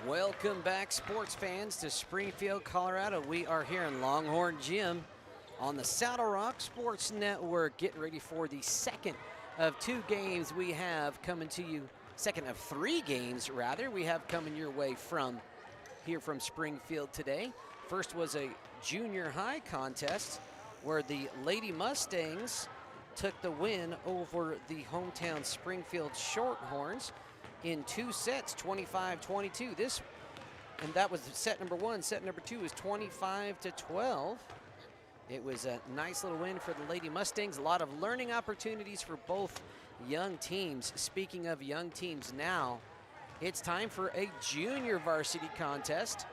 Welcome back, sports fans, to Springfield, Colorado. We are here in Longhorn Gym on the Saddle Rock Sports Network, getting ready for the second of two games we have coming to you, second of three games, rather, we have coming your way from here from Springfield today. First was a junior high contest where the Lady Mustangs took the win over the hometown Springfield Shorthorns in two sets, 25-22. And that was set number one. Set number two is 25-12. It was a nice little win for the Lady Mustangs. A lot of learning opportunities for both young teams. Speaking of young teams now, it's time for a junior varsity contest.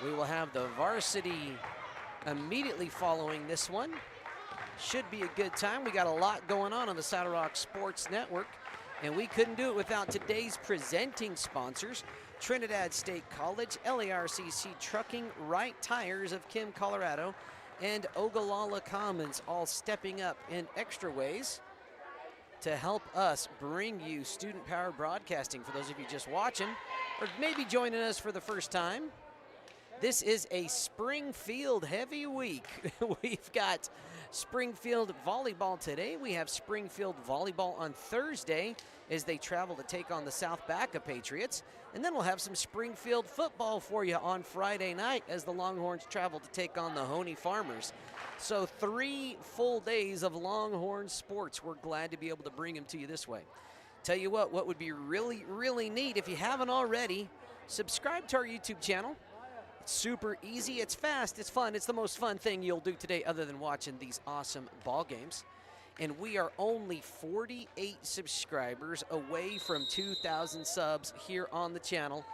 We will have the varsity immediately following this one. Should be a good time. We got a lot going on the Saddle Rock Sports Network, and we couldn't do it without today's presenting sponsors: Trinidad State College, LARCC Trucking, Wright Tires of Kim, Colorado, and Ogallala Commons, all stepping up in extra ways to help us bring you student-powered broadcasting. For those of you just watching or maybe joining us for the first time, this is a Springfield heavy week. We've got Springfield volleyball today. We have Springfield volleyball on Thursday as they travel to take on the South Baca Patriots. And then we'll have some Springfield football for you on Friday night as the Longhorns travel to take on the Honey Farmers. So 3 full days of Longhorn sports. We're glad to be able to bring them to you this way. Tell you what would be really, really neat, if you haven't already, subscribe to our YouTube channel. It's super easy, it's fast, it's fun. It's the most fun thing you'll do today other than watching these awesome ball games. And we are only 48 subscribers away from 2,000 subs here on the channel.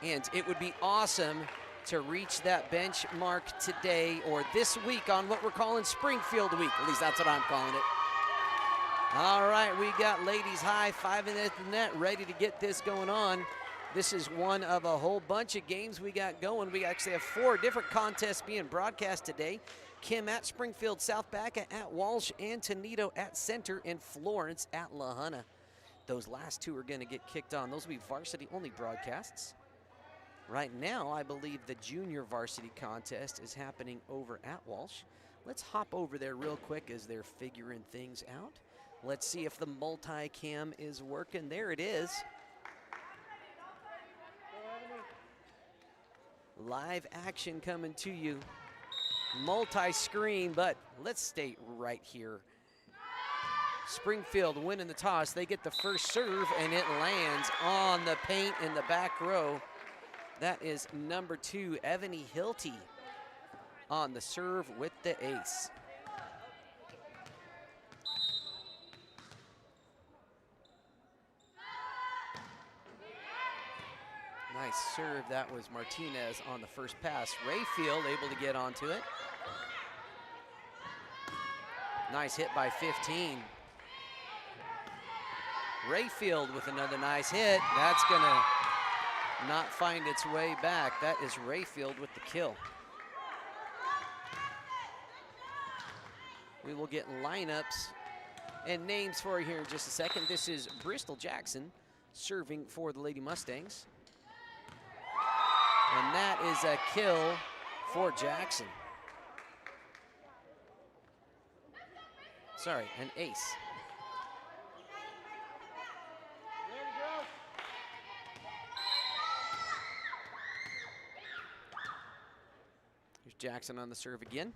And it would be awesome to reach that benchmark today or this week on what we're calling Springfield Week. At least that's what I'm calling it. All right, we got ladies high-fiving at the net, ready to get this going on. This is one of a whole bunch of games we got going. We actually have 4 different contests being broadcast today. Kim at Springfield, South Baca at Walsh, and Tonedo at Center, and Florence at La Junta. Those last 2 are going to get kicked on. Those will be varsity-only broadcasts. Right now, I believe the junior varsity contest is happening over at Walsh. Let's hop over there real quick as they're figuring things out. Let's see if the multi-cam is working. There it is. Live action coming to you. Multi-screen, but let's stay right here. Springfield winning the toss. They get the first serve, and it lands on the paint in the back row. That is number 2, Evany Hilty, on the serve with the ace. Nice serve. That was Martinez on the first pass. Rayfield able to get onto it. Nice hit by 15. Rayfield with another nice hit. That's going to not find its way back. That is Rayfield with the kill. We will get lineups and names for you here in just a second. This is Bristol Jackson serving for the Lady Mustangs. And that is a kill for Jackson. Sorry, an ace. Here's Jackson on the serve again.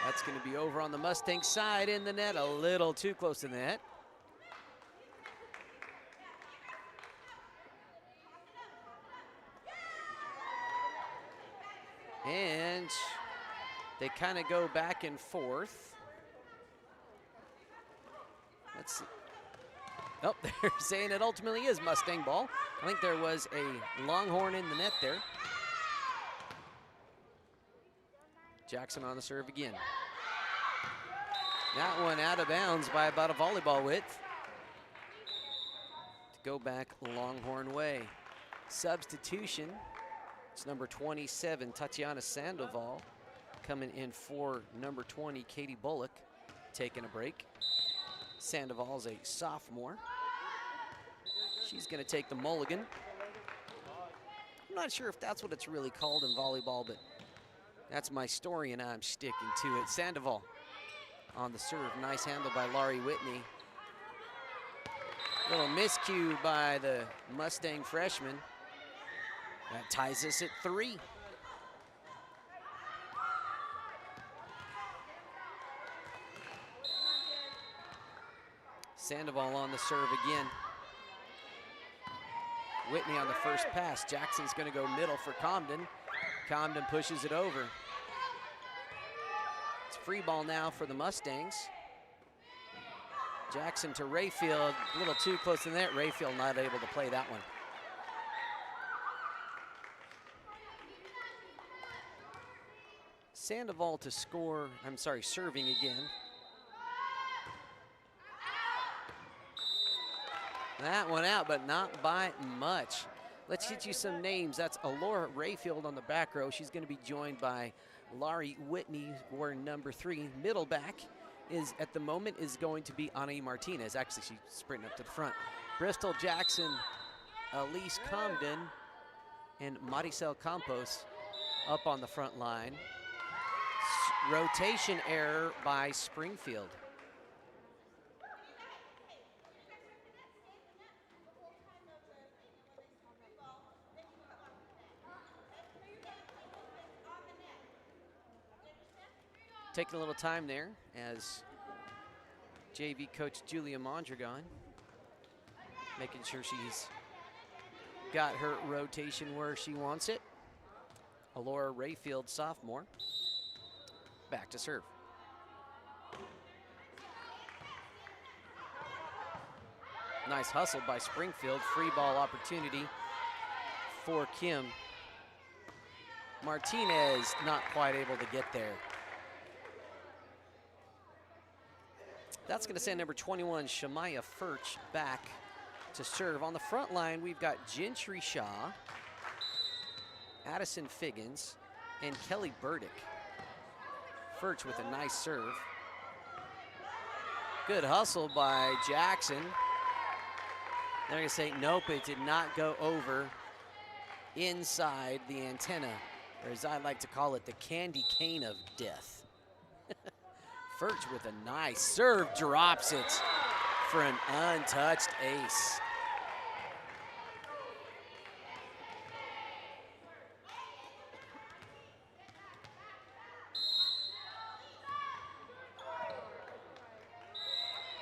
That's going to be over on the Mustang side in the net, a little too close to the net. And they kind of go back and forth. Let's see. Oh, they're saying it ultimately is Mustang ball. I think there was a Longhorn in the net there. Jackson on the serve again. That one out of bounds by about a volleyball width. To go back Longhorn way. Substitution. It's number 27, Tatiana Sandoval, coming in for number 20, Katie Bullock, taking a break. Sandoval's a sophomore. She's going to take the mulligan. I'm not sure if that's what it's really called in volleyball, but that's my story and I'm sticking to it. Sandoval on the serve. Nice handle by Laurie Whitney. Little miscue by the Mustang freshman. That ties us at 3. Sandoval on the serve again. Whitney on the first pass. Jackson's going to go middle for Comden. Comden pushes it over. It's free ball now for the Mustangs. Jackson to Rayfield, a little too close to the net. Rayfield not able to play that one. Sandoval to score, I'm sorry, serving again. That one out, but not by much. Let's get you some names. That's Alora Rayfield on the back row. She's going to be joined by Laurie Whitney, wearing number 3. Middle back is, at the moment, is going to be Ani Martinez. Actually, she's sprinting up to the front. Bristol Jackson, Elise Comden, and Maricel Campos up on the front line. Rotation error by Springfield. Taking a little time there as JV coach Julia Mondragon making sure she's got her rotation where she wants it. Alora Rayfield, sophomore, back to serve. Nice hustle by Springfield. Free ball opportunity for Kim. Martinez not quite able to get there. That's going to send number 21, Shamaya Furch, back to serve. On the front line, we've got Gentry Shaw, Addison Figgins, and Kelly Burdick. Furch with a nice serve. Good hustle by Jackson. They're going to say, nope, it did not go over inside the antenna, or as I like to call it, the candy cane of death. Furch with a nice serve, drops it for an untouched ace.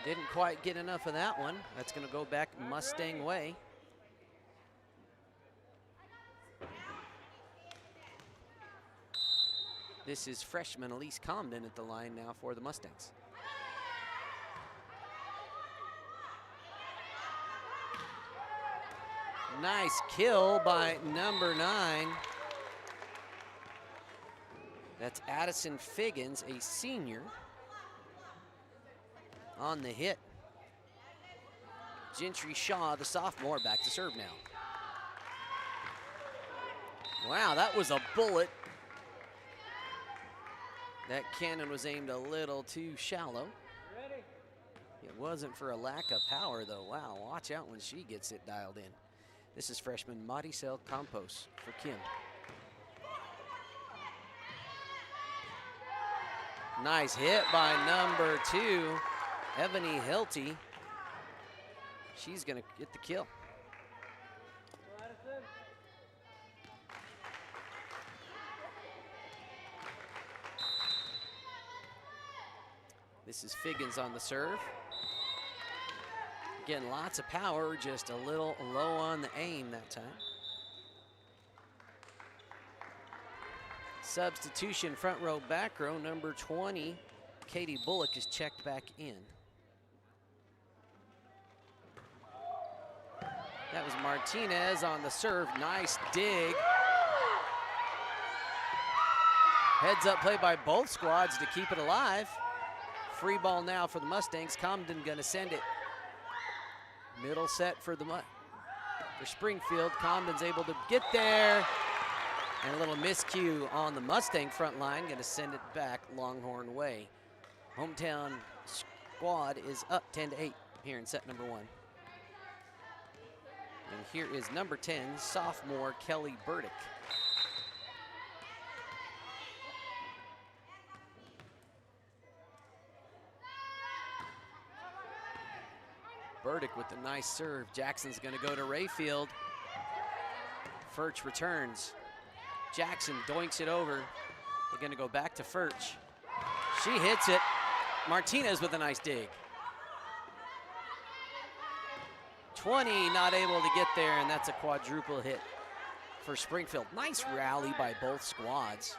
Didn't quite get enough of that one. That's going to go back Mustang way. This is freshman Elise Comden at the line now for the Mustangs. Nice kill by number 9. That's Addison Figgins, a senior, on the hit. Gentry Shaw, the sophomore, back to serve now. Wow, that was a bullet. That cannon was aimed a little too shallow. It wasn't for a lack of power, though. Wow, watch out when she gets it dialed in. This is freshman Maricel Campos for Kim. Nice hit by number 2, Ebony Hilty. She's going to get the kill. This is Figgins on the serve. Again, lots of power, just a little low on the aim that time. Substitution, front row, back row, number 20, Katie Bullock is checked back in. That was Martinez on the serve, nice dig. Heads up play by both squads to keep it alive. Free ball now for the Mustangs. Comden gonna send it. Middle set for Springfield. Comden's able to get there. And a little miscue on the Mustang front line. Gonna send it back Longhorn way. Hometown squad is up 10-8 here in set number 1. And here is number 10, sophomore Kelly Burdick. Burdick with a nice serve. Jackson's gonna go to Rayfield. Furch returns. Jackson doinks it over. They're gonna go back to Furch. She hits it. Martinez with a nice dig. 20, not able to get there, and that's a quadruple hit for Springfield. Nice rally by both squads.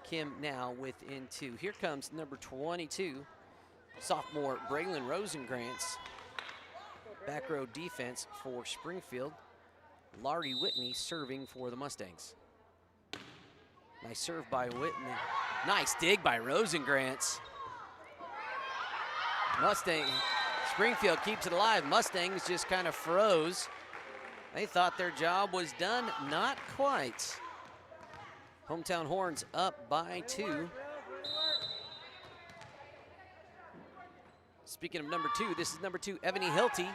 Kim now within 2. Here comes number 22, sophomore Braylon Rosengrantz. Back row defense for Springfield. Laurie Whitney serving for the Mustangs. Nice serve by Whitney. Nice dig by Rosengrantz. Springfield keeps it alive. Mustangs just kind of froze. They thought their job was done, not quite. Hometown Horns up by 2. Speaking of number 2, this is number 2, Ebony Hilty,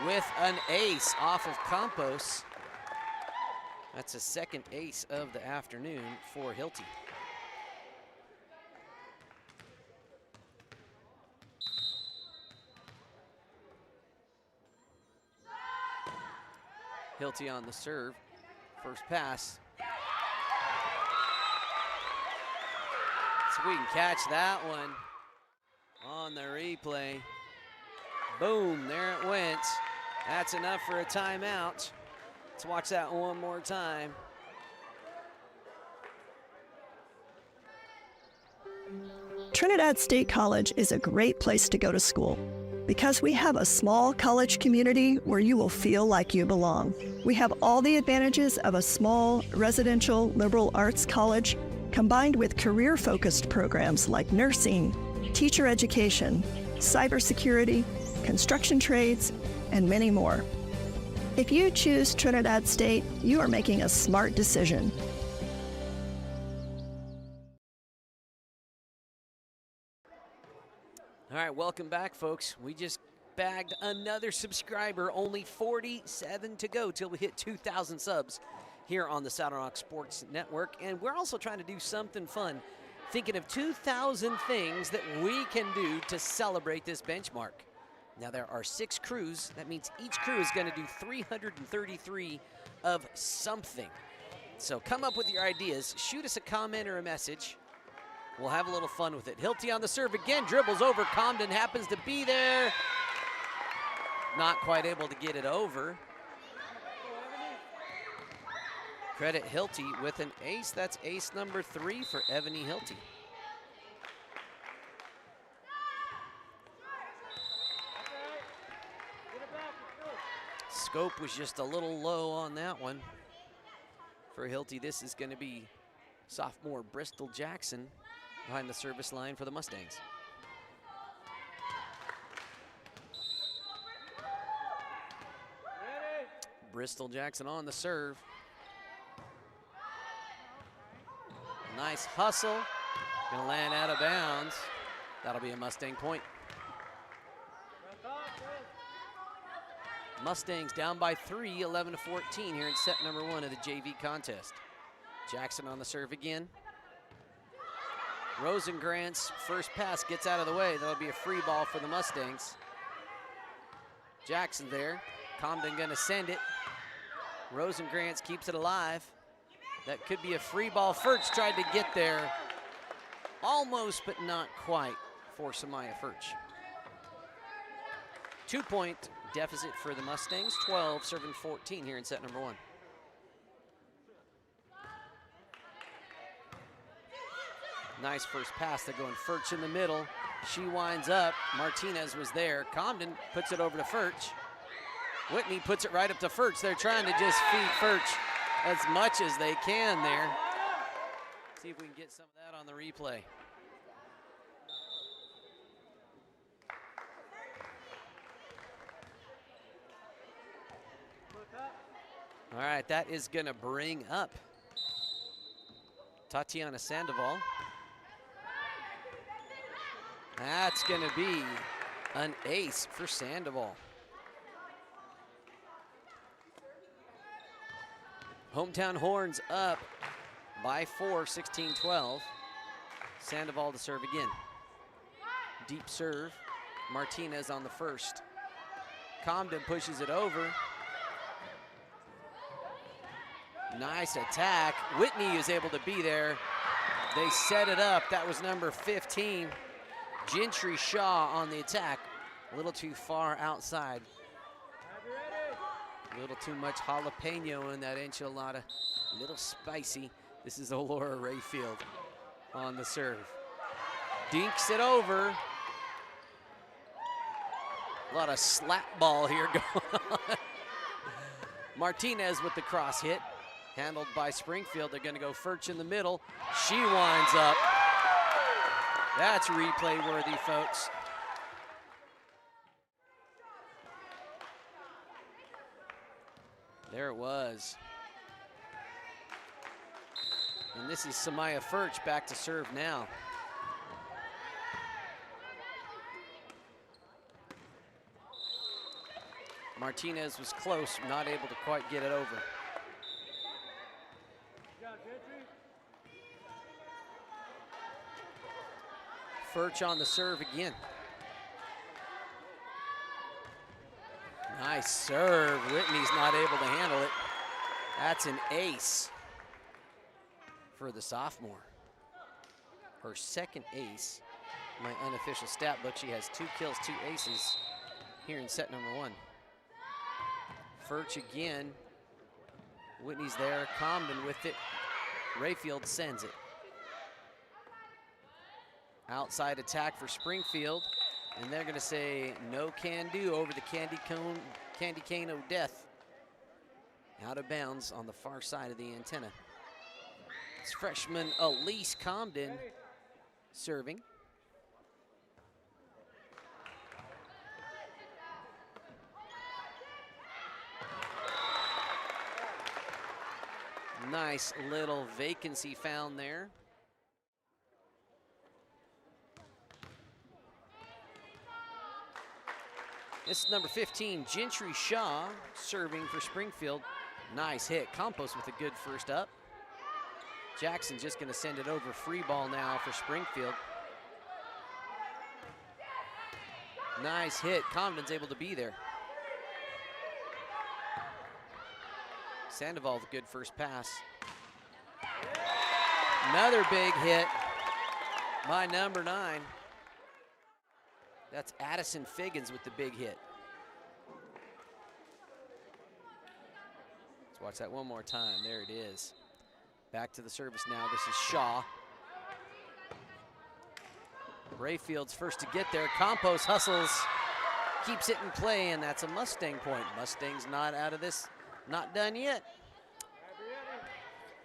with an ace off of Campos. That's a second ace of the afternoon for Hilty. Hilty on the serve. First pass. So we can catch that one on the replay. Boom, there it went. That's enough for a timeout. Let's watch that one more time. Trinidad State College is a great place to go to school because we have a small college community where you will feel like you belong. We have all the advantages of a small residential liberal arts college combined with career-focused programs like nursing, teacher education, cybersecurity, construction trades, and many more. If you choose Trinidad State, you are making a smart decision. All right, welcome back, folks. We just bagged another subscriber, only 47 to go till we hit 2,000 subs here on the Saddle Rock Sports Network. And we're also trying to do something fun, thinking of 2,000 things that we can do to celebrate this benchmark. Now, there are 6 crews. That means each crew is going to do 333 of something. So come up with your ideas. Shoot us a comment or a message. We'll have a little fun with it. Hilty on the serve again, dribbles over. Comden happens to be there. Not quite able to get it over. Credit Hilty with an ace. That's ace number 3 for Ebony Hilty. Scope was just a little low on that one. For Hilty, this is going to be sophomore Bristol Jackson behind the service line for the Mustangs. Bristol Jackson on the serve. Nice hustle. Gonna land out of bounds. That'll be a Mustang point. Mustangs down by 3, 11-14 here in set number 1 of the JV contest. Jackson on the serve again. Rosengrantz first pass gets out of the way. That'll be a free ball for the Mustangs. Jackson there. Comden gonna send it. Rosengrantz keeps it alive. That could be a free ball. Furch tried to get there. Almost, but not quite for Samaya Furch. 2-point deficit for the Mustangs, 12 serving 14 here in set number 1. Nice first pass. They're going Furch in the middle. She winds up. Martinez was there. Comden puts it over to Furch. Whitney puts it right up to Furch. They're trying to just feed Furch as much as they can there. See if we can get some of that on the replay. All right, that is going to bring up Tatiana Sandoval. That's going to be an ace for Sandoval. Hometown Horns up by 4, 16-12. Sandoval to serve again. Deep serve. Martinez on the first. Comden pushes it over. Nice attack. Whitney is able to be there. They set it up. That was number 15. Gentry Shaw on the attack. A little too far outside. A little too much jalapeno in that enchilada. A little spicy. This is Olora Rayfield on the serve. Dinks it over. A lot of slap ball here going on. Martinez with the cross hit. Handled by Springfield. They're going to go Furch in the middle. She winds up. That's replay worthy, folks. There it was. And this is Samaya Furch back to serve now. Martinez was close, not able to quite get it over. Furch on the serve again. Nice serve. Whitney's not able to handle it. That's an ace for the sophomore. Her second ace. My unofficial stat book, she has 2 kills, 2 aces here in set number 1. Furch again. Whitney's there. Comden with it. Rayfield sends it. Outside attack for Springfield. And they're going to say no can do over the candy cane of death. Out of bounds on the far side of the antenna. It's freshman Elise Comden serving. Nice little vacancy found there. This is number 15, Gentry Shaw, serving for Springfield. Nice hit. Campos with a good first up. Jackson just going to send it over. Free ball now for Springfield. Nice hit. Comden's able to be there. Sandoval with a good first pass. Another big hit by number 9. That's Addison Figgins with the big hit. Let's watch that one more time. There it is. Back to the service now. This is Shaw. Rayfield's first to get there. Campos hustles, keeps it in play, and that's a Mustang point. Mustang's not out of this, not done yet.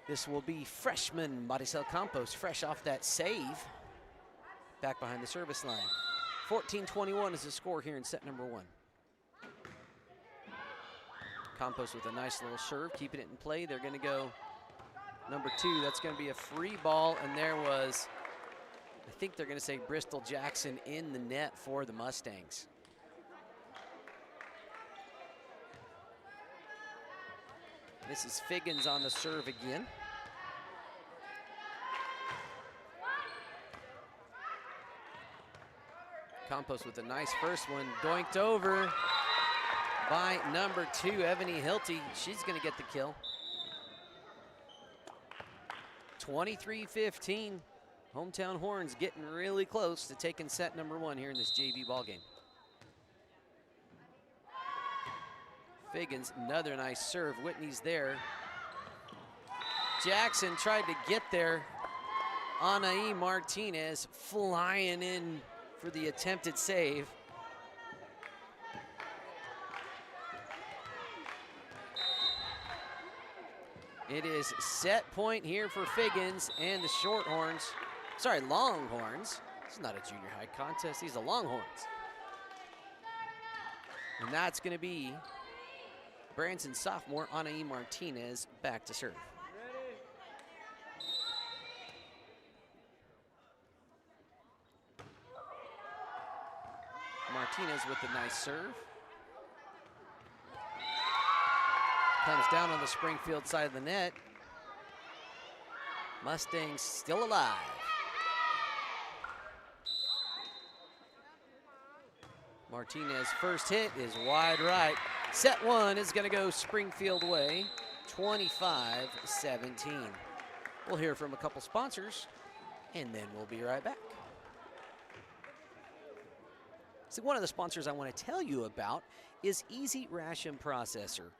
This will be freshman Maricel Campos, fresh off that save. Back behind the service line. 14-21 is the score here in set number 1. Campos with a nice little serve, keeping it in play. They're going to go number 2. That's going to be a free ball, and there was, I think they're going to say Bristol Jackson in the net for the Mustangs. This is Figgins on the serve again. Campos with a nice first one, doinked over by number 2, Ebony Hilty. She's going to get the kill. 23-15. Hometown Horns getting really close to taking set number 1 here in this JV ballgame. Figgins, another nice serve. Whitney's there. Jackson tried to get there. Anaí Martinez flying in for the attempted save. It is set point here for Figgins and the Shorthorns. Sorry, Longhorns. This is not a junior high contest. These are Longhorns. And that's going to be Branson sophomore Anaí Martinez back to serve. Martinez with a nice serve. comes down on the Springfield side of the net. Mustangs still alive. Martinez first hit is wide right. Set one is going to go Springfield way, 25-17. We'll hear from a couple sponsors, and then we'll be right back. So one of the sponsors I want to tell you about is Easy Ration Processor.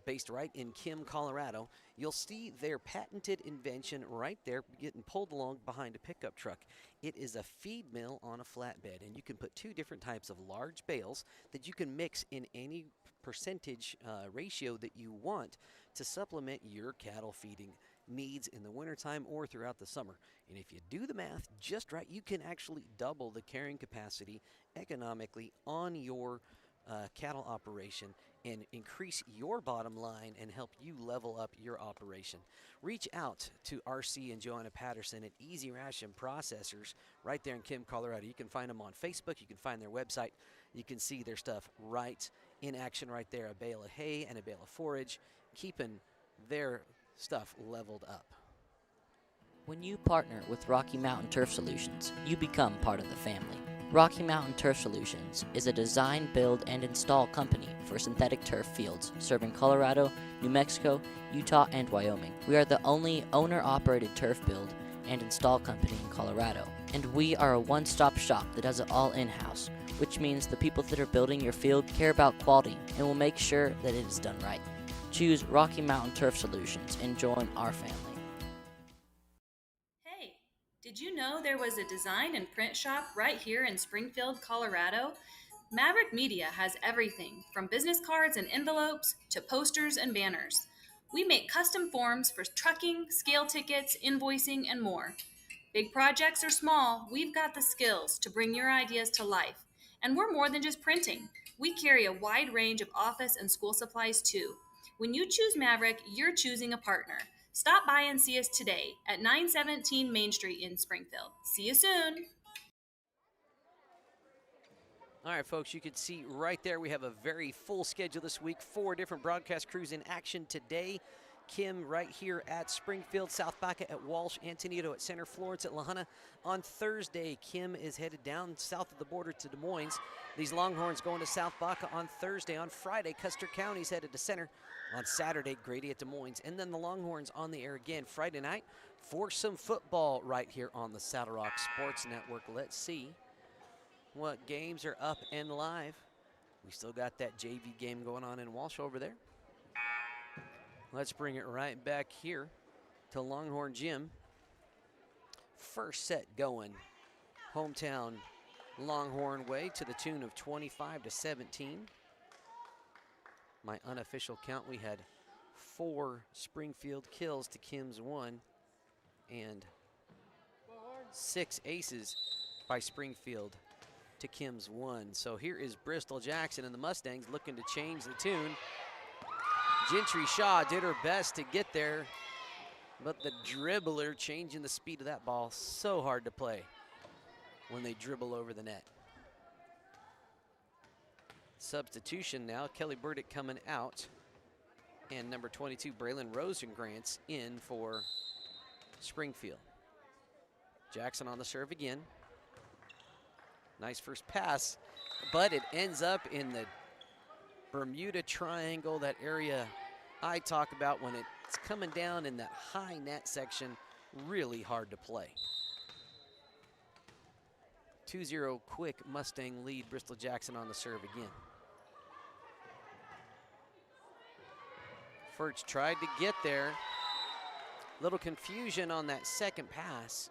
Based right in Kim, Colorado. You'll see their patented invention right there getting pulled along behind a pickup truck. It is a feed mill on a flatbed, and you can put two different types of large bales that you can mix in any percentage ratio that you want to supplement your cattle feeding needs in the wintertime or throughout the summer. And if you do the math just right, you can actually double the carrying capacity economically on your cattle operation and increase your bottom line and help you level up your operation. Reach out to RC and Joanna Patterson at Easy Ration Processors right there in Kim, Colorado. You can find them on Facebook. You can find their website. You can see their stuff right in action right there. A bale of hay and a bale of forage, keeping their stuff leveled up. When you partner with Rocky Mountain Turf Solutions, you become part of the family. Rocky Mountain Turf Solutions is a design, build, and install company for synthetic turf fields serving Colorado, New Mexico, Utah, and Wyoming. We are the only owner-operated turf build and install company in Colorado, and we are a one-stop shop that does it all in-house, which means the people that are building your field care about quality and will make sure that it is done right. Choose Rocky Mountain Turf Solutions and join our family. Did you know there was a design and print shop right here in Springfield, Colorado? Maverick Media has everything from business cards and envelopes to posters and banners. We make custom forms for trucking, scale tickets, invoicing, and more. Big projects or small, we've got the skills to bring your ideas to life. And we're more than just printing. We carry a wide range of office and school supplies too. When you choose Maverick, you're choosing a partner. Stop by and see us today at 917 Main Street in Springfield. See you soon. All right, folks, you can see right there we have a very full schedule this week. 4 different broadcast crews in action today. Kim right here at Springfield, South Baca at Walsh, Antonito at Center, Florence at La Junta. On Thursday, Kim is headed down south of the border to Des Moines. These Longhorns going to South Baca on Thursday. On Friday, Custer County's headed to Center. On Saturday, Grady at Des Moines. And then the Longhorns on the air again Friday night for some football right here on the Saddle Rock Sports Network. Let's see what games are up and live. We still got that JV game going on in Walsh over there. Let's bring it right back here to Longhorn Gym. First set going hometown Longhorn way to the tune of 25-17. My unofficial count, we had 4 Springfield kills to Kim's 1 and 6 aces by Springfield to Kim's 1. So here is Bristol Jackson and the Mustangs looking to change the tune. Gentry Shaw did her best to get there, but the dribbler changing the speed of that ball, so hard to play when they dribble over the net. Substitution now, Kelly Burdick coming out, and number 22, Braylon Rosengrantz in for Springfield. Jackson on the serve again. Nice first pass, but it ends up in the Bermuda Triangle, that area I talk about when it's coming down in that high net section, really hard to play. 2-0 quick Mustang lead, Bristol Jackson on the serve again. Furch tried to get there. Little confusion on that second pass.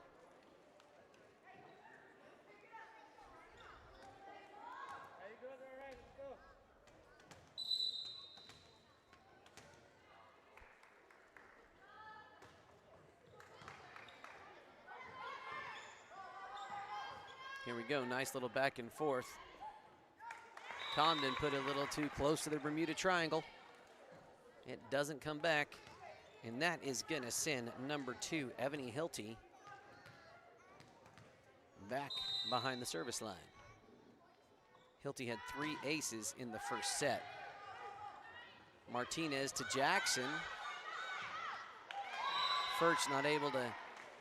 Here we go, nice little back and forth. Comden put it a little too close to the Bermuda Triangle. It doesn't come back, and that is gonna send number 2, Ebony Hilty, back behind the service line. Hilty had 3 aces in the first set. 2 0 quick Mustang lead, Bristol Jackson on the serve again. First set going hometown Longhorn way to the tune of 25-17. My unofficial count, we had 4 Springfield kills to Kim's 1 and 6 aces by Springfield to Kim's 1. So here is Bristol Jackson and the Mustangs looking to change the tune. Gentry Shaw did her best to get there, but the dribbler changing the speed of that ball, so hard to play when they dribble over the net. Substitution now, Kelly Burdick coming out, and number 22, Braylon Rosengrantz in for Springfield. Jackson on the serve again. Martinez to Jackson. Furch not able to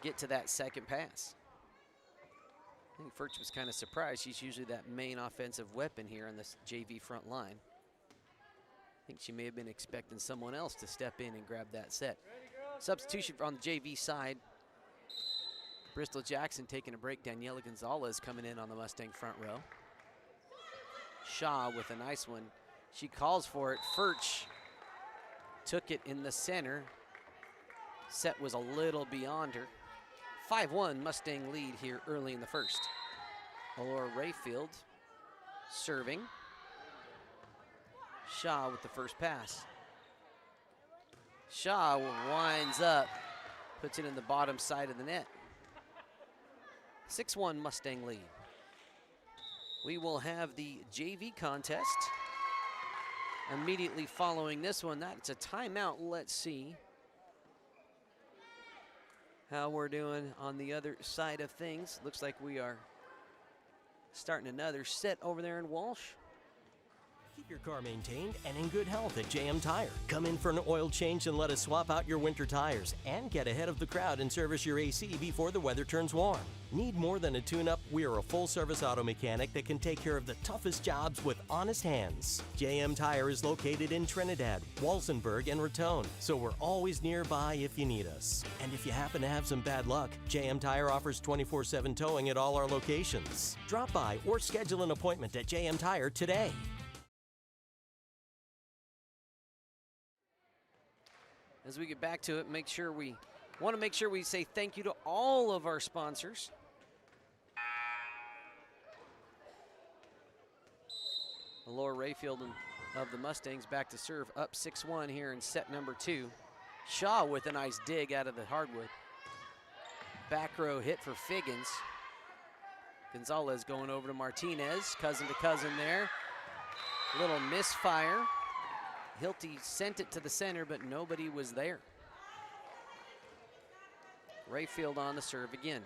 get to that second pass. I think Furch was kind of surprised. She's usually that main offensive weapon here on this JV front line. I think she may have been expecting someone else to step in and grab that set. Substitution on the JV side. Bristol Jackson taking a break. Daniela Gonzalez coming in on the Mustang front row. Shaw with a nice one. She calls for it. Furch took it in the center. Set was a little beyond her. 5-1 Mustang lead here early in the first. Alora Rayfield serving. Shaw with the first pass. Shaw winds up, puts it in the bottom side of the net. 6-1 Mustang lead. We will have the JV contest immediately following this one. That's a timeout. Let's see how we're doing on the other side of things. Looks like we are starting another set over there in Walsh. Keep your car maintained and in good health at JM Tire. Come in for an oil change and let us swap out your winter tires and get ahead of the crowd and service your AC before the weather turns warm. Need more than a tune-up? We are a full-service auto mechanic that can take care of the toughest jobs with honest hands. JM Tire is located in Trinidad, Walsenburg, and Raton, so we're always nearby if you need us. And if you happen to have some bad luck, JM Tire offers 24/7 towing at all our locations. Drop by or schedule an appointment at JM Tire today. As we get back to it, want to make sure we say thank you to all of our sponsors. Laura Rayfield of the Mustangs back to serve, up 6-1 here in set number 2. Shaw with a nice dig out of the hardwood. Back row hit for Figgins. Gonzalez going over to Martinez, cousin to cousin there. Little misfire. Hilty sent it to the center, but nobody was there. Rayfield on the serve again.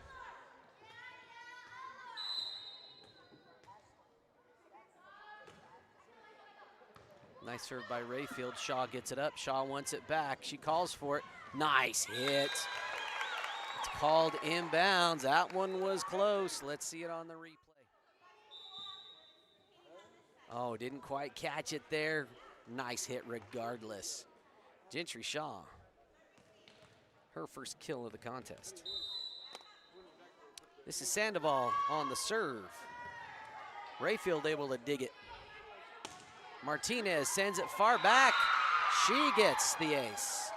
Nice serve by Rayfield. Shaw gets it up. Shaw wants it back. She calls for it. Nice hit. It's called inbounds. That one was close. Let's see it on the replay. Oh, didn't quite catch it there. Nice hit regardless. Gentry Shaw, her first kill of the contest. This is Sandoval on the serve. Rayfield able to dig it. Martinez sends it far back. She gets the ace.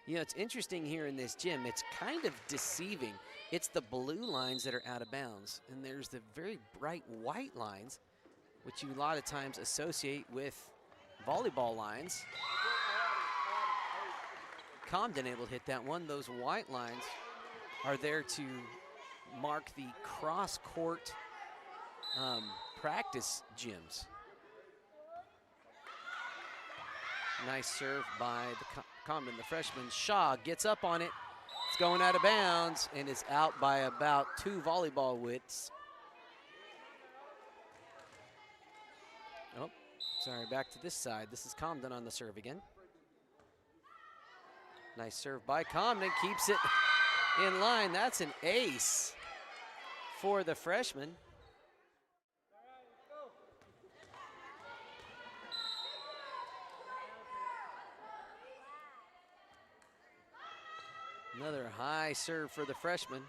You know, it's interesting here in this gym. It's kind of deceiving. It's the blue lines that are out of bounds, and there's the very bright white lines, which you a lot of times associate with volleyball lines. Comden able to hit that one. Those white lines are there to mark the cross-court practice gyms. Nice serve by the Comden, the freshman. Shaw gets up on it. It's going out of bounds and is out by about 2 volleyball widths. Oh, sorry, back to this side. This is Comden on the serve again. Nice serve by Comden, keeps it in line. That's an ace for the freshman. Another high serve for the freshman.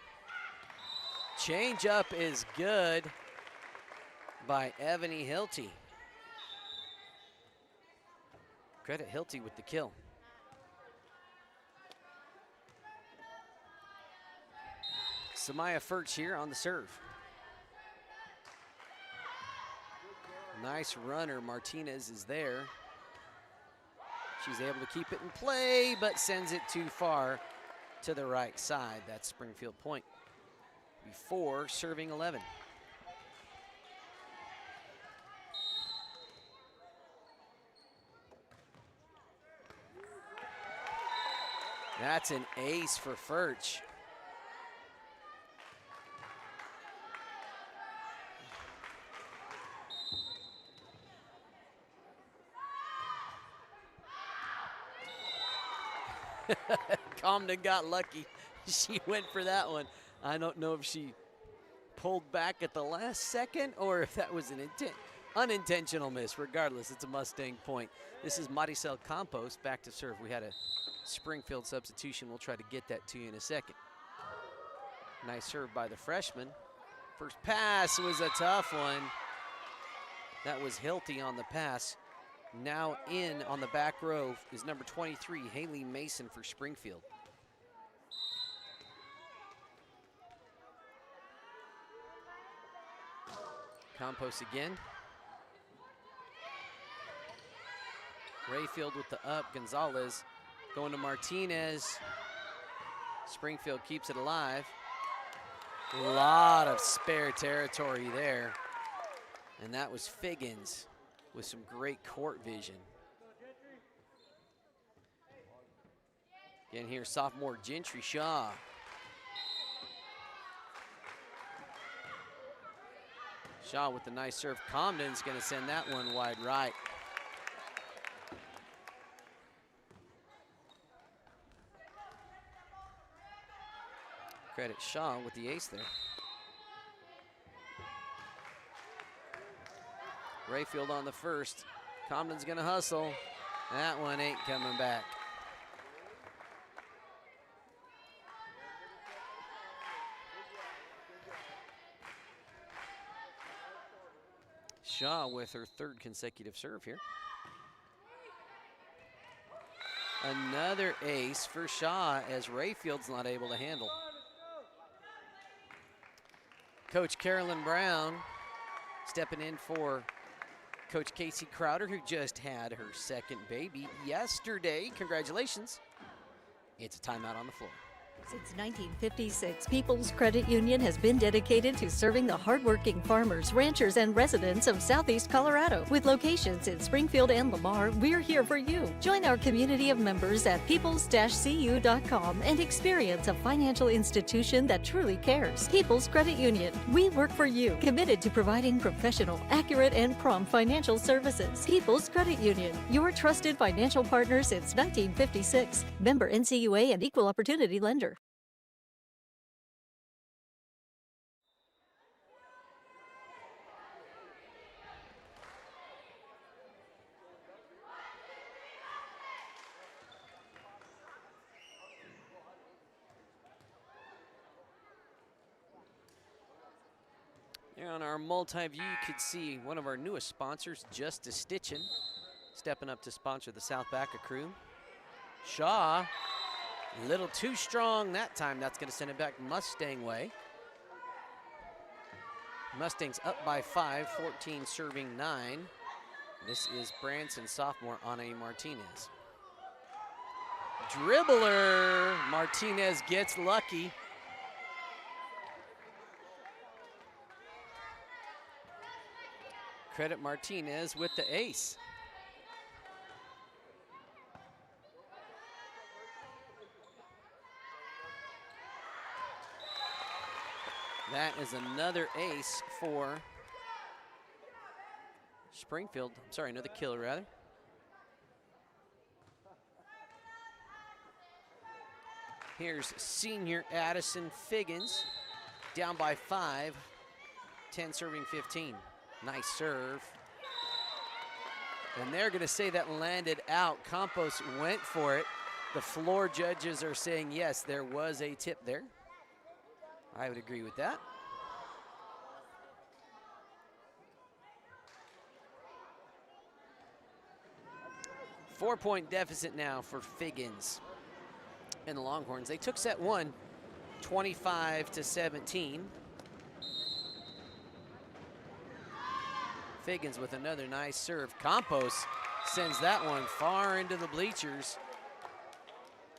Change up is good by Ebony Hilty. Credit Hilty with the kill. Samaya Furch here on the serve. Nice runner. Martinez is there. She's able to keep it in play, but sends it too far to the right side. That's Springfield point. Before serving 11. That's an ace for Furch. Comden got lucky. She went for that one. I don't know if she pulled back at the last second or if that was an unintentional miss. Regardless, it's a Mustang point. This is Maricel Campos back to serve. We had a Springfield substitution. We'll try to get that to you in a second. Nice serve by the freshman. First pass was a tough one. That was Hilty on the pass. Now in on the back row is number 23, Haley Mason for Springfield. Campos again. Rayfield with the up. Gonzalez going to Martinez. Springfield keeps it alive. A lot of spare territory there. And that was Figgins with some great court vision. Again here, sophomore Gentry Shaw. Shaw with the nice serve. Comden's gonna send that one wide right. Credit Shaw with the ace there. Rayfield on the first. Comden's gonna hustle. That one ain't coming back. Shaw with her third consecutive serve here. Another ace for Shaw as Rayfield's not able to handle. Coach Carolyn Brown stepping in for Coach Casey Crowder, who just had her second baby yesterday. Congratulations. It's a timeout on the floor. Since 1956, People's Credit Union has been dedicated to serving the hardworking farmers, ranchers, and residents of Southeast Colorado. With locations in Springfield and Lamar, we're here for you. Join our community of members at peoples-cu.com and experience a financial institution that truly cares. People's Credit Union. We work for you, committed to providing professional, accurate, and prompt financial services. People's Credit Union, your trusted financial partner since 1956. Member NCUA and Equal Opportunity Lender. Here on our multi-view, you could see one of our newest sponsors, Just a Stitchin', stepping up to sponsor the South Baca crew. Shaw, a little too strong that time. That's going to send it back Mustang way. Mustangs up by 5, 14 serving 9. This is Branson sophomore Ana Martinez. Dribbler, Martinez gets lucky. Credit Martinez with the ace. That is another ace for Springfield. I'm sorry, another kill rather. Here's senior Addison Figgins, down by 5, 10 serving 15. Nice serve. And they're gonna say that landed out. Campos went for it. The floor judges are saying, yes, there was a tip there. I would agree with that. Four-point deficit now for Figgins and the Longhorns. They took set 1, 25-17. Figgins with another nice serve. Campos sends that one far into the bleachers.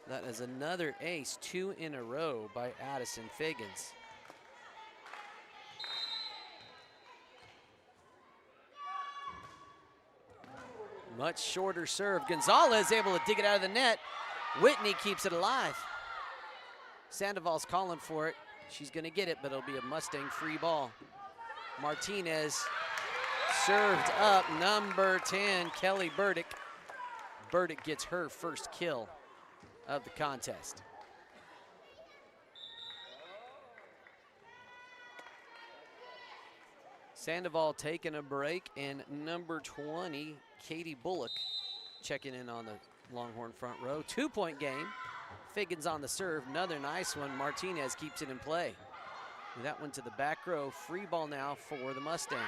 That is another ace, 2 in a row by Addison Figgins. Much shorter serve. Gonzalez able to dig it out of the net. Whitney keeps it alive. Sandoval's calling for it. She's gonna get it, but it'll be a Mustang free ball. Martinez served up, number 10, Kelly Burdick. Burdick gets her first kill of the contest. Sandoval taking a break, and number 20, Katie Bullock, checking in on the Longhorn front row. 2-point game. Figgins on the serve. Another nice one. Martinez keeps it in play. That one to the back row. Free ball now for the Mustangs.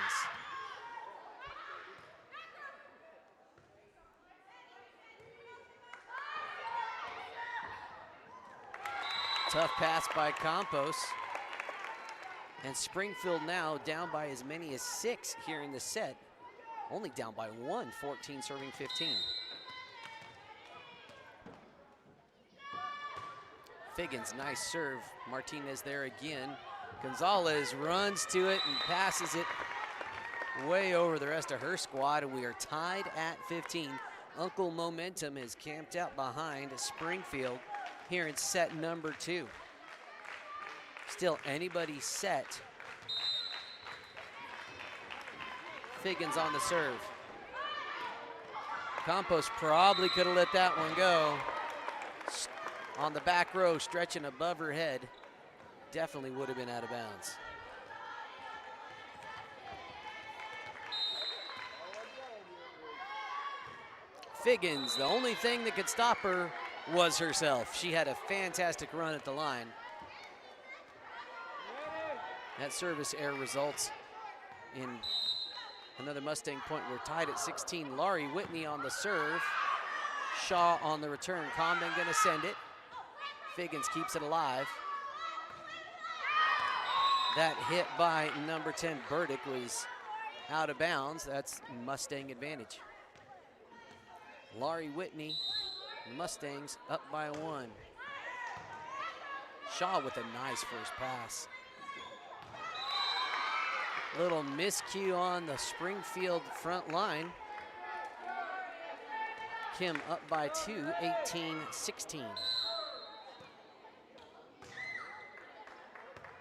Tough pass by Campos. And Springfield now down by as many as 6 here in the set. Only down by 1, 14 serving 15. Figgins, nice serve. Martinez there again. Gonzalez runs to it and passes it way over the rest of her squad, and we are tied at 15. Uncle Momentum is camped out behind Springfield here in set number 2. Still anybody's set. Figgins on the serve. Campos probably could have let that one go. On the back row, stretching above her head. Definitely would have been out of bounds. Figgins, the only thing that could stop her was herself. She had a fantastic run at the line. That service error results in another Mustang point. We're tied at 16. Laurie Whitney on the serve. Shaw on the return. Comden gonna send it. Figgins keeps it alive. That hit by number 10, Burdick, was out of bounds. That's Mustang advantage. Laurie Whitney, the Mustangs up by 1. Shaw with a nice first pass. Little miscue on the Springfield front line. Kim up by 2, 18-16.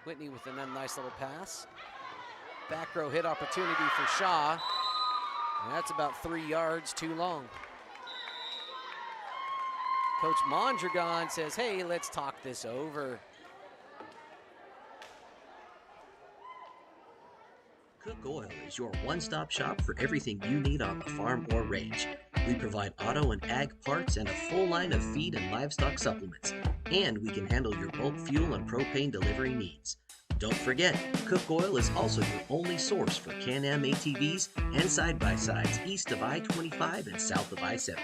Whitney with a nice little pass. Back row hit opportunity for Shaw. And that's about 3 yards too long. Coach Mondragon says, hey, let's talk this over. Cook Oil is your one-stop shop for everything you need on the farm or range. We provide auto and ag parts and a full line of feed and livestock supplements. And we can handle your bulk fuel and propane delivery needs. Don't forget, Cook Oil is also your only source for Can-Am ATVs and side-by-sides east of I-25 and south of I-70.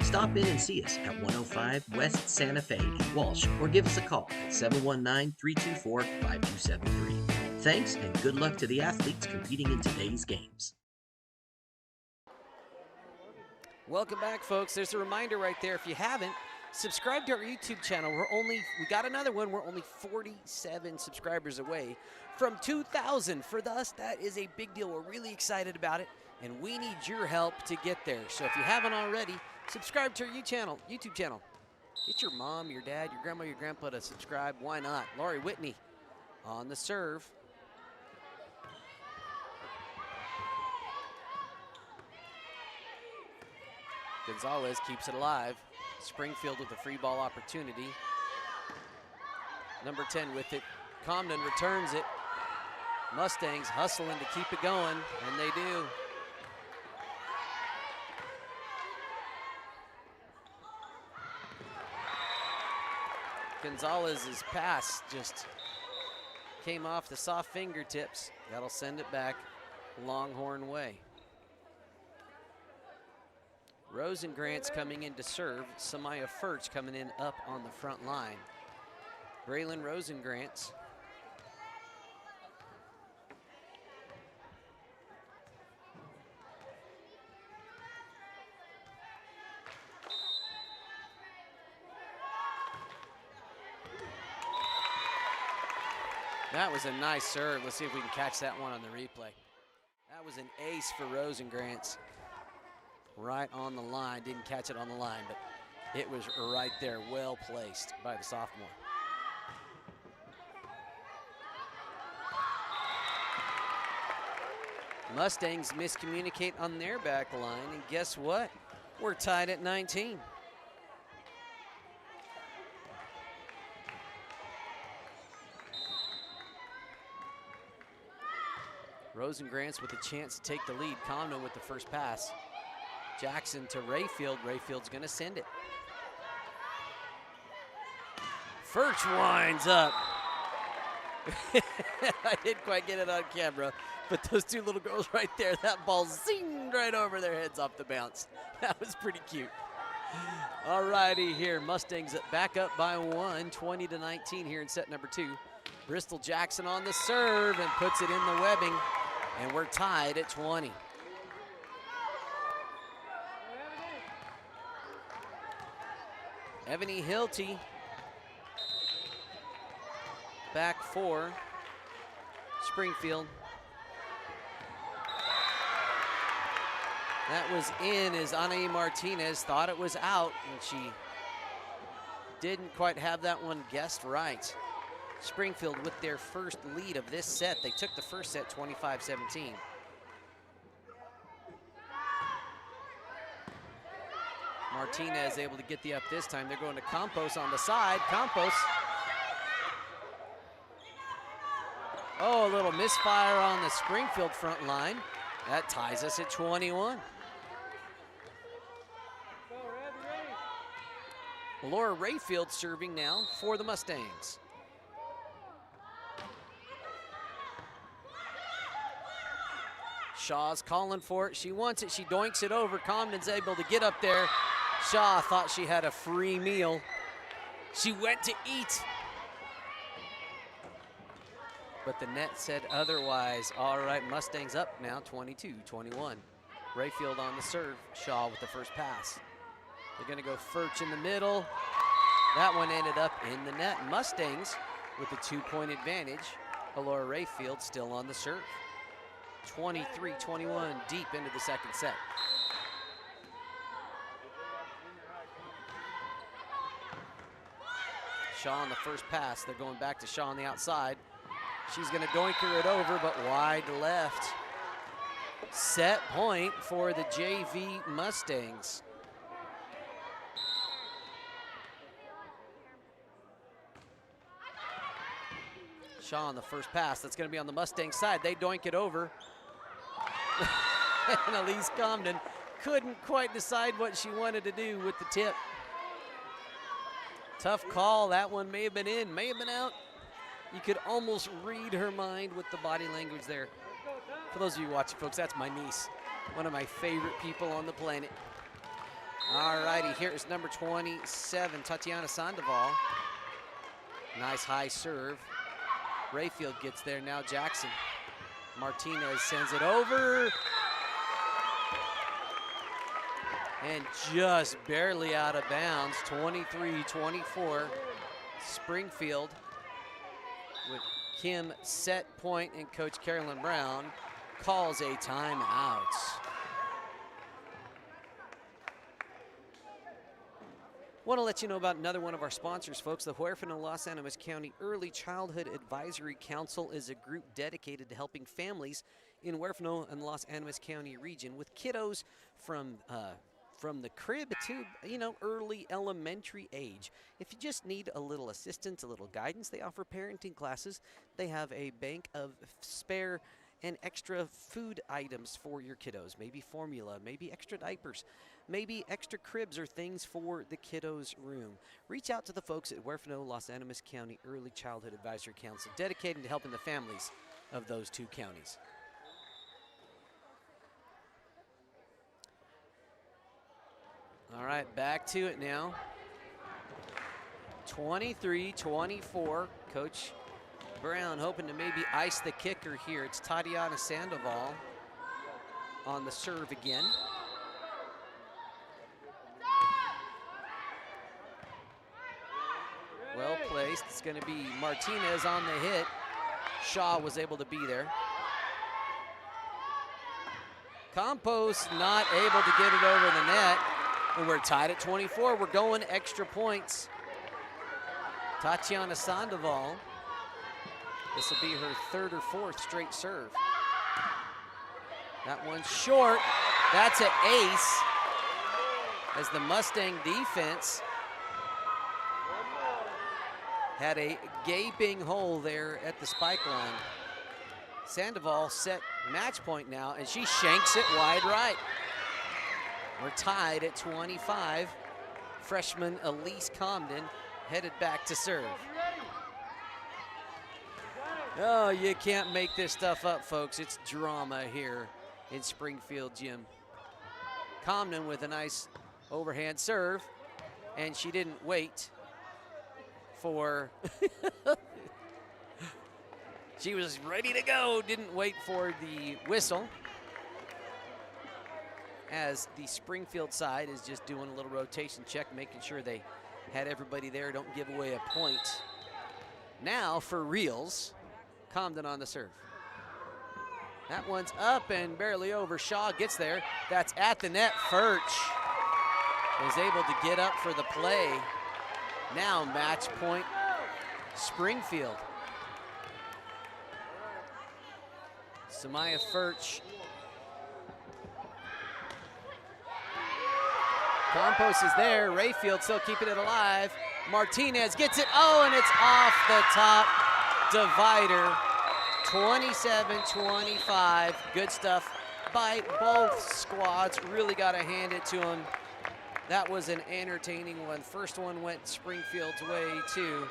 Stop in and see us at 105 West Santa Fe in Walsh, or give us a call at 719-324-5273. Thanks, and good luck to the athletes competing in today's games. Welcome back, folks. There's a reminder right there. If you haven't, subscribe to our YouTube channel. We got another one. We're only 47 subscribers away from 2,000. For us, that is a big deal. We're really excited about it, and we need your help to get there. So if you haven't already, subscribe to our YouTube channel. Get your mom, your dad, your grandma, your grandpa to subscribe. Why not? Laurie Whitney on the serve. Gonzalez keeps it alive. Springfield with a free ball opportunity. Number 10 with it. Comden returns it. Mustangs hustling to keep it going, and they do. Gonzalez's pass just came off the soft fingertips. That'll send it back Longhorn way. Rosengrant's coming in to serve. Samaya Furch coming in up on the front line. Braylon Rosengrant's. That was a nice serve. Let's see if we can catch that one on the replay. That was an ace for Rosengrant's. Right on the line, didn't catch it on the line, but it was right there, well placed by the sophomore. Mustangs miscommunicate on their back line, and guess what? We're tied at 19. Rosengrantz with a chance to take the lead. Comno with the first pass. Jackson to Rayfield. Rayfield's gonna send it. Furch winds up. I didn't quite get it on camera, but those two little girls right there, that ball zinged right over their heads off the bounce. That was pretty cute. All righty here, Mustangs back up by 1, 20-19 here in set number 2. Bristol Jackson on the serve and puts it in the webbing, and we're tied at 20. Ebony Hilty back for Springfield. That was in as Anaí Martinez thought it was out, and she didn't quite have that one guessed right. Springfield with their first lead of this set. They took the first set 25-17. Martinez able to get the up this time. They're going to Campos on the side. Campos. Oh, a little misfire on the Springfield front line. That ties us at 21. Laura Rayfield serving now for the Mustangs. Shaw's calling for it. She wants it. She doinks it over. Comden's able to get up there. Shaw thought she had a free meal. She went to eat. But the net said otherwise. All right, Mustangs up now, 22-21. Rayfield on the serve. Shaw with the first pass. They're going to go Furch in the middle. That one ended up in the net. Mustangs with a 2-point advantage. Alora Rayfield still on the serve. 23-21 deep into the second set. Shaw on the first pass. They're going back to Shaw on the outside. She's going to doinker it over, but wide left. Set point for the JV Mustangs. Shaw on the first pass. That's going to be on the Mustang side. They doink it over. And Elise Comden couldn't quite decide what she wanted to do with the tip. Tough call. That one may have been in, may have been out. You could almost read her mind with the body language there. For those of you watching, folks, that's my niece. One of my favorite people on the planet. All righty, here is number 27, Tatiana Sandoval. Nice high serve. Rayfield gets there, now Jackson. Martinez sends it over. And just barely out of bounds, 23-24. Springfield with Kim set point, and Coach Carolyn Brown calls a timeout. Want to let you know about another one of our sponsors, folks. The Huerfano Los Animas County Early Childhood Advisory Council is a group dedicated to helping families in Huerfano and Los Animas County region with kiddos from the crib to, early elementary age. If you just need a little assistance, a little guidance, they offer parenting classes. They have a bank of spare and extra food items for your kiddos, maybe formula, maybe extra diapers, maybe extra cribs or things for the kiddos' room. Reach out to the folks at Huerfano Los Animas County Early Childhood Advisory Council, dedicated to helping the families of those two counties. All right, back to it now. 23-24. Coach Brown hoping to maybe ice the kicker here. It's Tatiana Sandoval on the serve again. Well placed. It's going to be Martinez on the hit. Shaw was able to be there. Campos not able to get it over the net. And we're tied at 24. We're going extra points. Tatiana Sandoval. This will be her third or fourth straight serve. That one's short. That's an ace. As the Mustang defense had a gaping hole there at the spike line. Sandoval set match point now, and she shanks it wide right. We're tied at 25. Freshman Elise Comden headed back to serve. Oh, you can't make this stuff up, folks. It's drama here in Springfield Gym. Comden with a nice overhand serve, and she didn't wait for she was ready to go, didn't wait for the whistle, as the Springfield side is just doing a little rotation check, making sure they had everybody there, don't give away a point. Now for reals, Comden on the serve. That one's up and barely over. Shaw gets there. That's at the net. Furch is able to get up for the play. Now match point Springfield. Samaya Furch. Campos is there. Rayfield still keeping it alive. Martinez gets it. Oh, and it's off the top divider. 27-25. Good stuff by both squads. Really got to hand it to them. That was an entertaining one. First one went Springfield's way too,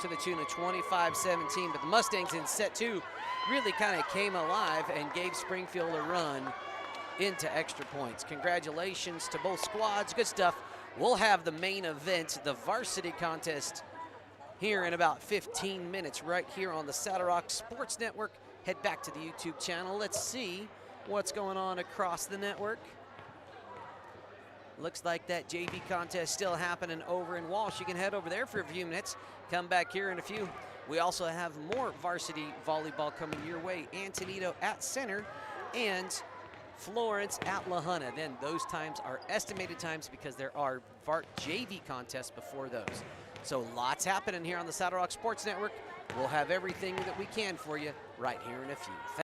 to the tune of 25-17. But the Mustangs in set two really kind of came alive and gave Springfield a run into extra points. Congratulations to both squads. Good stuff. We'll have the main event, the varsity contest, here in about 15 minutes right here on the Saddle Rock Sports Network. Head back to the YouTube channel. Let's see what's going on across the network. Looks like that JV contest still happening over in Walsh. You can head over there for a few minutes. Come back here in a few. We also have more varsity volleyball coming your way. Antonito at center and Florence at La Junta. Then those times are estimated times because there are JV contests before those. So lots happening here on the Saddle Rock Sports Network. We'll have everything that we can for you right here in a few.